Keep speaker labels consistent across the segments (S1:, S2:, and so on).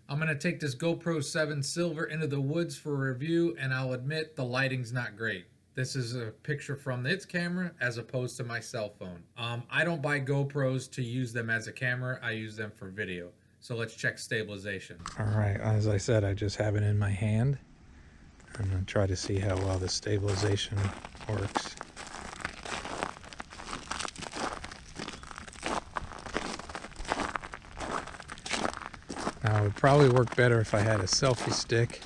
S1: I'm going to take this GoPro 7 Silver into the woods for a review, and I'll admit the lighting's not great. This is a picture from its camera as opposed to my cell phone. I don't buy GoPros to use them as a camera. I use them for video. So let's check stabilization. All right, as I said, I just have it in my hand. I'm going to try to see how well the stabilization works. Now, it would probably work better if I had a selfie stick,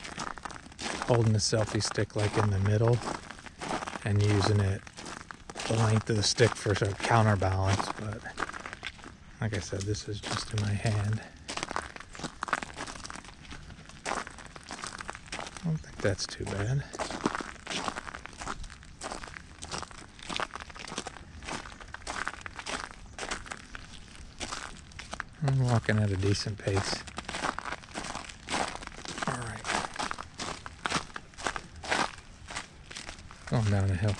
S1: holding the selfie stick like in the middle and using it the length of the stick for sort of counterbalance, but like I said, this is just in my hand. I don't think that's too bad. I'm walking at a decent pace. Going down a hill.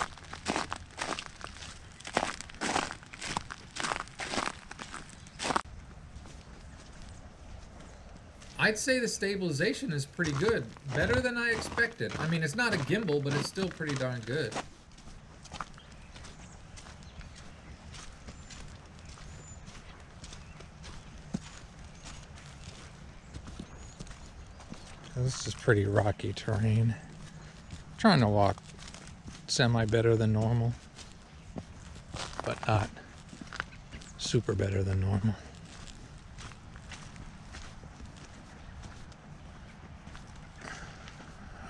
S1: I'd say the stabilization is pretty good. Better than I expected. I mean, it's not a gimbal, but it's still pretty darn good. This is pretty rocky terrain. I'm trying to walk semi better than normal, but not super better than normal.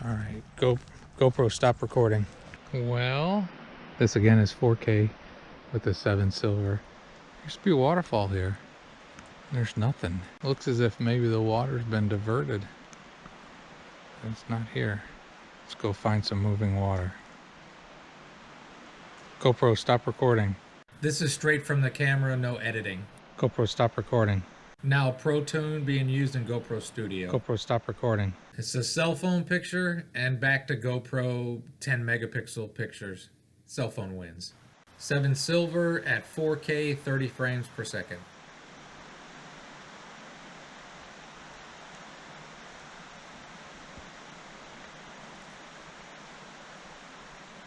S1: All right, GoPro, stop recording. Well, this again is 4K with the 7 Silver. There used to be a waterfall here. There's nothing. Looks as if maybe the water's been diverted. It's not here. Let's go find some moving water. GoPro, stop recording. This is straight from the camera, no editing. GoPro, stop recording. Now Pro Tune being used in GoPro Studio. GoPro, stop recording. It's a cell phone picture and back to GoPro 10 megapixel pictures. Cell phone wins. 7 Silver at 4K 30 frames per second.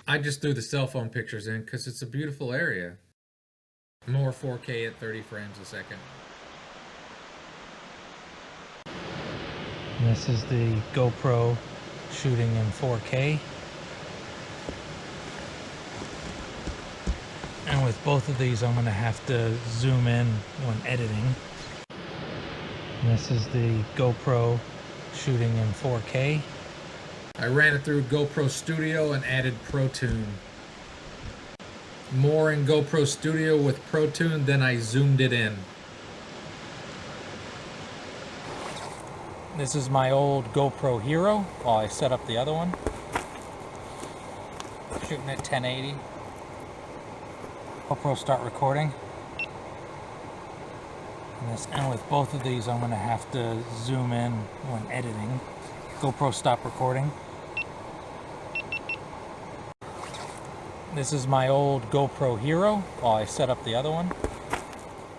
S1: I just threw the cell phone pictures in because it's a beautiful area. More 4K at 30 frames a second. And this is the GoPro shooting in 4K. And with both of these, I'm going to have to zoom in when editing. And this is the GoPro shooting in 4K. I ran it through GoPro Studio and added Pro Tune. More in GoPro Studio with Pro Tune than I zoomed it in. This is my old GoPro Hero while I set up the other one. Shooting at 1080. GoPro, start recording. And with both of these, I'm going to have to zoom in when editing. GoPro, stop recording. This is my old GoPro Hero while I set up the other one.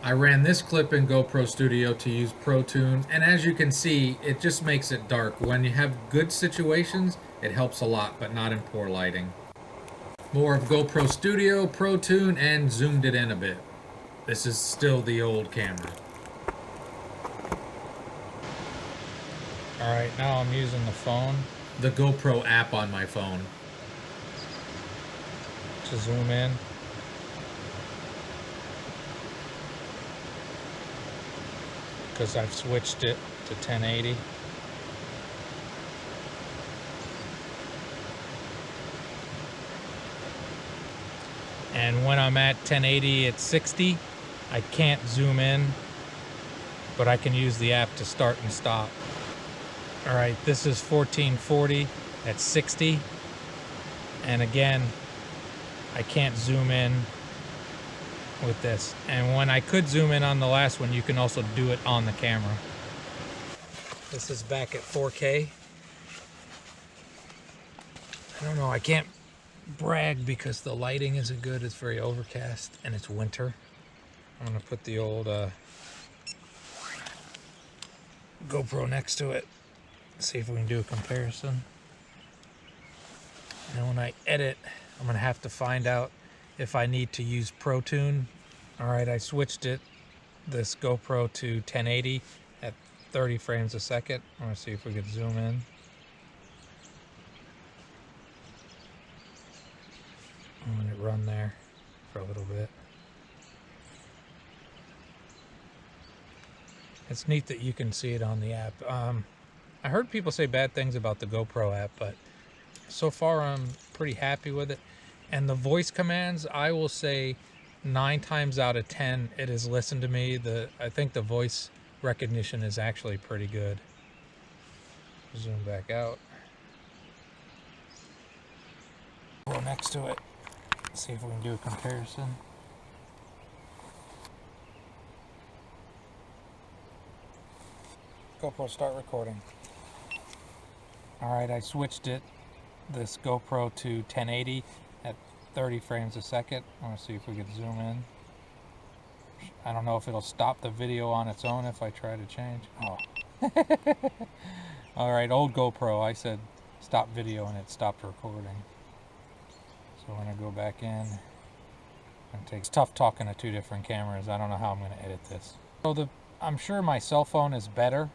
S1: I ran this clip in GoPro Studio to use Pro Tune, and as you can see, it just makes it dark. When you have good situations, it helps a lot, but not in poor lighting. More of GoPro Studio, Pro Tune, and zoomed it in a bit. This is still the old camera. Alright, now I'm using the phone. The GoPro app on my phone. To zoom in. Because I've switched it to 1080. And when I'm at 1080 at 60, I can't zoom in, but I can use the app to start and stop. All right, this is 1440 at 60. And again, I can't zoom in with this. And when I could zoom in on the last one, you can also do it on the camera. This is back at 4K. I don't know, I can't brag because the lighting isn't good. It's very overcast and it's winter. I'm gonna put the old GoPro next to it. See if we can do a comparison. And when I edit, I'm gonna have to find out if I need to use Pro Tune. All right, I switched this GoPro to 1080 at 30 frames a second. I'm gonna see if we can zoom in. I'm gonna run there for a little bit. It's neat that you can see it on the app. I heard people say bad things about the GoPro app, but so far I'm pretty happy with it. And the voice commands, I will say 9 times out of 10 it has listened to me. I think the voice recognition is actually pretty good. Zoom back out. Go next to it. See if we can do a comparison. GoPro, start recording. Alright, I switched this GoPro to 1080 at 30 frames a second. I want to see if we can zoom in. I don't know if it'll stop the video on its own if I try to change. Oh. Alright, old GoPro, I said stop video and it stopped recording. So we're going to go back in. It's tough talking to 2 different cameras. I don't know how I'm going to edit this. So I'm sure my cell phone is better,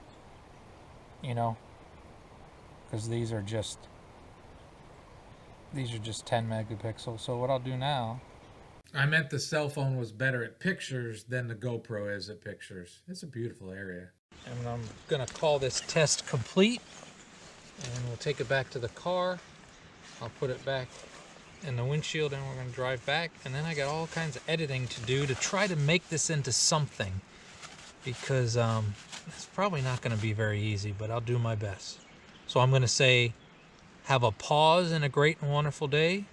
S1: you know, because these are just 10 megapixels. So what I'll do now, I meant the cell phone was better at pictures than the GoPro is at pictures. It's a beautiful area. And I'm gonna call this test complete, and we'll take it back to the car. I'll put it back in the windshield and we're gonna drive back, and then I got all kinds of editing to do to try to make this into something, because it's probably not gonna be very easy, but I'll do my best. So I'm gonna say, have a pause and a great and wonderful day.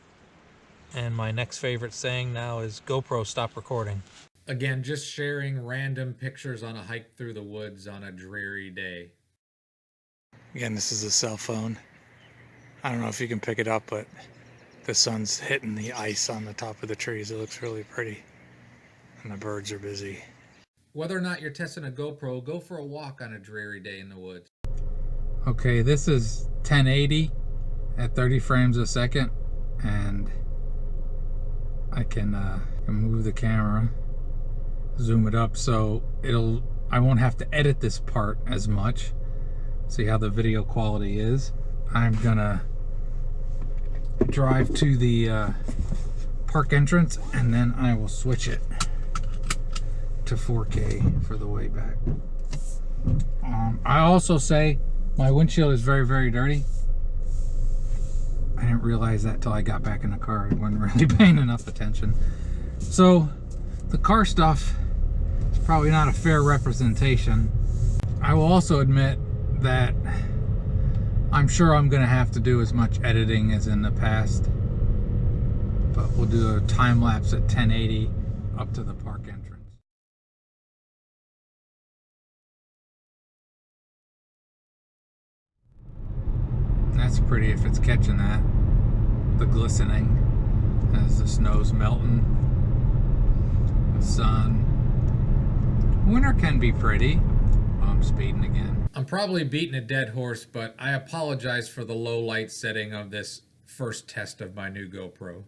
S1: And my next favorite saying now is, GoPro, stop recording. Again, just sharing random pictures on a hike through the woods on a dreary day. Again, this is a cell phone. I don't know if you can pick it up, but the sun's hitting the ice on the top of the trees. It looks really pretty. And the birds are busy. Whether or not you're testing a GoPro, go for a walk on a dreary day in the woods. Okay, this is 1080 at 30 frames a second, and I can move the camera, zoom it up, so I won't have to edit this part as much. See how the video quality is. I'm gonna drive to the park entrance, and then I will switch it to 4K for the way back. I also say my windshield is very, very dirty. I didn't realize that till I got back in the car. I wasn't really paying enough attention. So the car stuff is probably not a fair representation. I will also admit that I'm sure I'm going to have to do as much editing as in the past. But we'll do a time lapse at 1080 up to the park entrance. That's pretty if it's catching that. The glistening as the snow's melting. The sun. Winter can be pretty. Oh, I'm speeding again. I'm probably beating a dead horse, but I apologize for the low light setting of this first test of my new GoPro.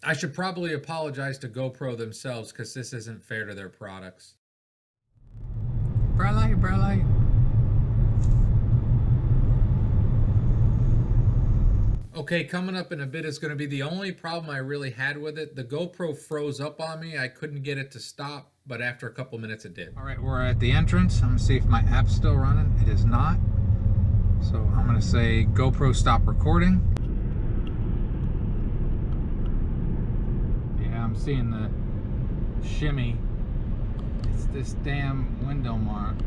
S1: I should probably apologize to GoPro themselves, because this isn't fair to their products. Bright light, bright light. Okay, coming up in a bit is going to be the only problem I really had with it. The GoPro froze up on me. I couldn't get it to stop, but after a couple minutes it did. All right, we're at the entrance. I'm going to see if my app's still running. It is not. So I'm going to say, GoPro, stop recording. Yeah, I'm seeing the shimmy. It's this damn window mount.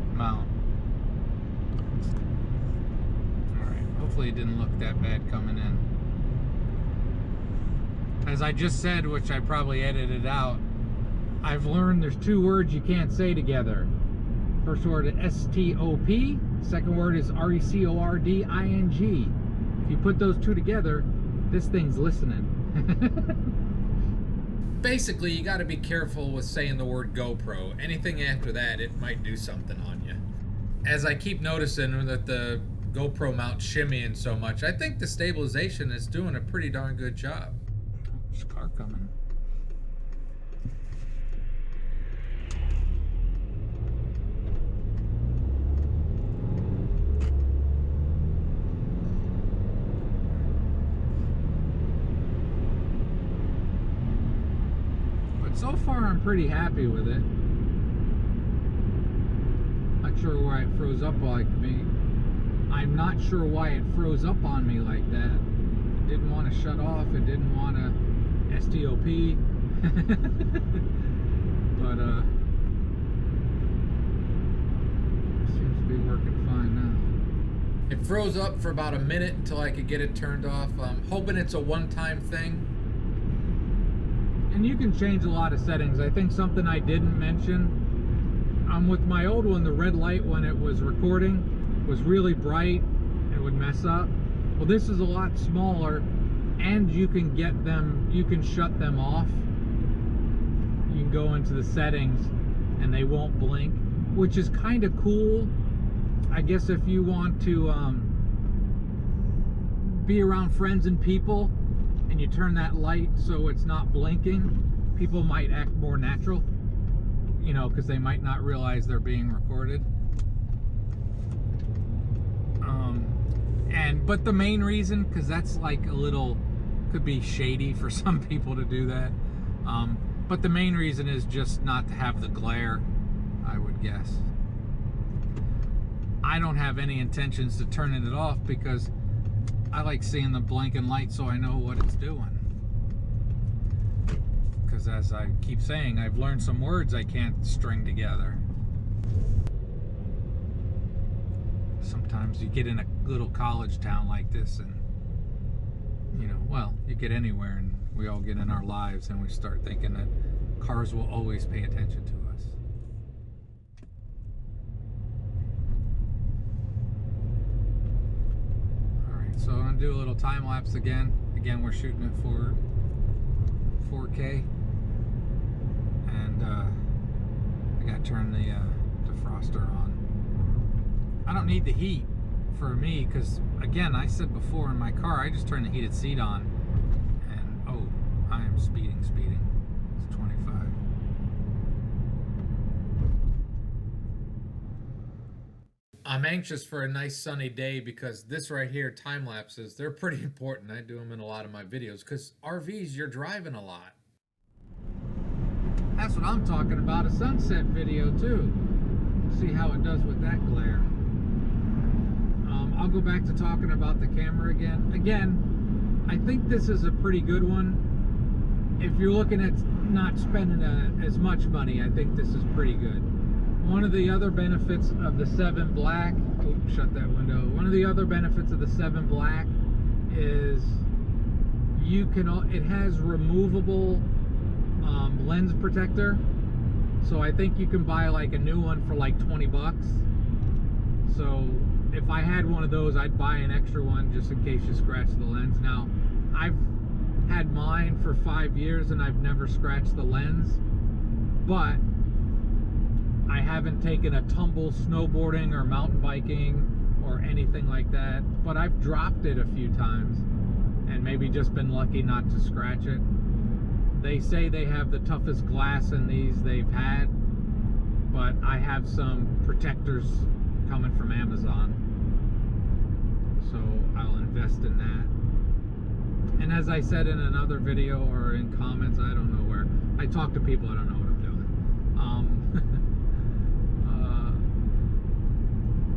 S1: Alright, hopefully it didn't look that bad coming in. As I just said, which I probably edited out, I've learned there's 2 words you can't say together. First word is S-T-O-P, second word is R-E-C-O-R-D-I-N-G. If you put those 2 together, this thing's listening. Basically, you got to be careful with saying the word GoPro. Anything after that, it might do something on you. As I keep noticing that the GoPro mount shimmying so much, I think the stabilization is doing a pretty darn good job. There's a car coming. So far, I'm pretty happy with it. Not sure why it froze up like me. I'm not sure why it froze up on me like that. It didn't want to shut off. It didn't want to STOP. But seems to be working fine now. It froze up for about a minute until I could get it turned off. I'm hoping it's a one-time thing. And you can change a lot of settings. I think something I didn't mention, with my old one, the red light when it was recording was really bright and would mess up. Well, this is a lot smaller, and you can get them, you can shut them off. You can go into the settings and they won't blink, which is kind of cool. I guess if you want to be around friends and people, and you turn that light so it's not blinking, people might act more natural, you know, because they might not realize they're being recorded. But the main reason, because that's like a little, could be shady for some people to do that, but the main reason is just not to have the glare, I would guess. I don't have any intentions to turning it off because I like seeing the blinking light so I know what it's doing. Because as I keep saying, I've learned some words I can't string together. Sometimes you get in a little college town like this and, you know, well, you get anywhere and we all get in our lives and we start thinking that cars will always pay attention to us. So I'm gonna do a little time lapse again. Again, we're shooting it for 4K, and I gotta turn the defroster on. I don't need the heat for me because, again, I said before in my car, I just turn the heated seat on, and oh, I am speeding. It's 25. I'm anxious for a nice sunny day because this right here, time lapses, they're pretty important. I do them in a lot of my videos because RVs, you're driving a lot. That's what I'm talking about, a sunset video too. See how it does with that glare. I'll go back to talking about the camera again. Again, I think this is a pretty good one. If you're looking at not spending as much money, I think this is pretty good. One of the other benefits of the 7 Black, oh, shut that window. One of the other benefits of the 7 Black is you can, it has removable lens protector. So I think you can buy like a new one for like 20 bucks. So if I had one of those, I'd buy an extra one just in case you scratch the lens. Now, I've had mine for 5 years and I've never scratched the lens, but I haven't taken a tumble snowboarding or mountain biking or anything like that, but I've dropped it a few times and maybe just been lucky not to scratch it. They say they have the toughest glass in these they've had, but I have some protectors coming from Amazon, so I'll invest in that. And as I said in another video or in comments, I don't know where, I talk to people, I don't know what I'm doing.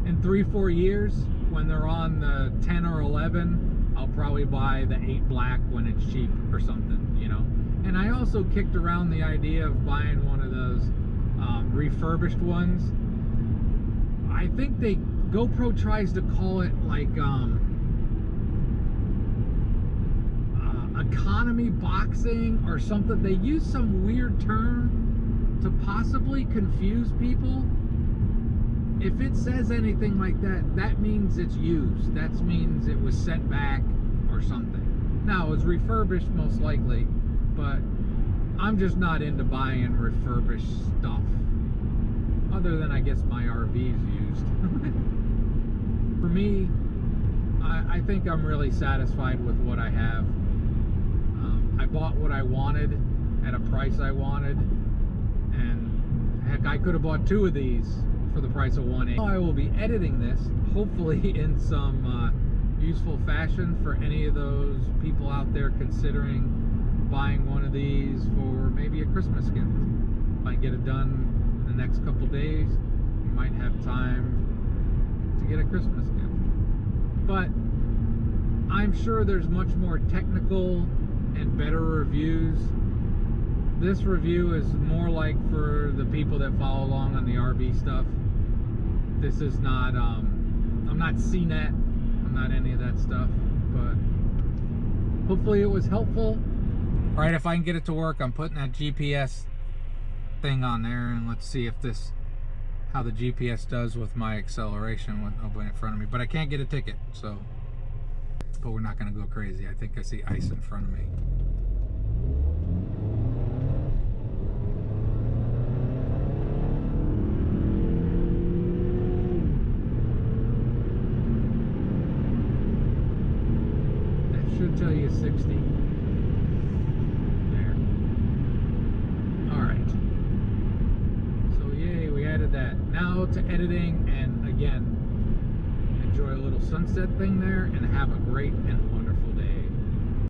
S1: In 3-4 years, when they're on the 10 or 11, I'll probably buy the 8 Black when it's cheap or something, you know. And I also kicked around the idea of buying one of those refurbished ones. I think GoPro tries to call it like economy boxing or something. They use some weird term to possibly confuse people. If it says anything like that, that means it's used. That means it was sent back or something. Now, it was refurbished most likely, but I'm just not into buying refurbished stuff. Other than, I guess, my RV's used. For me, I think I'm really satisfied with what I have. I bought what I wanted at a price I wanted, and heck, I could have bought 2 of these for the price of one. I will be editing this, hopefully in some useful fashion for any of those people out there considering buying one of these for maybe a Christmas gift. If I get it done in the next couple days, you might have time to get a Christmas gift. But I'm sure there's much more technical and better reviews. This review is more like for the people that follow along on the RV stuff. This is not, I'm not CNET, I'm not any of that stuff, but hopefully it was helpful. All right, if I can get it to work, I'm putting that GPS thing on there, and let's see if this, how the GPS does with my acceleration with nobody in front of me. But I can't get a ticket, so, but we're not gonna go crazy. I think I see ice in front of me. That should tell you 60. There. All right. So yay, we added that. Now to editing, and again, enjoy a little sunset thing there, and have a great and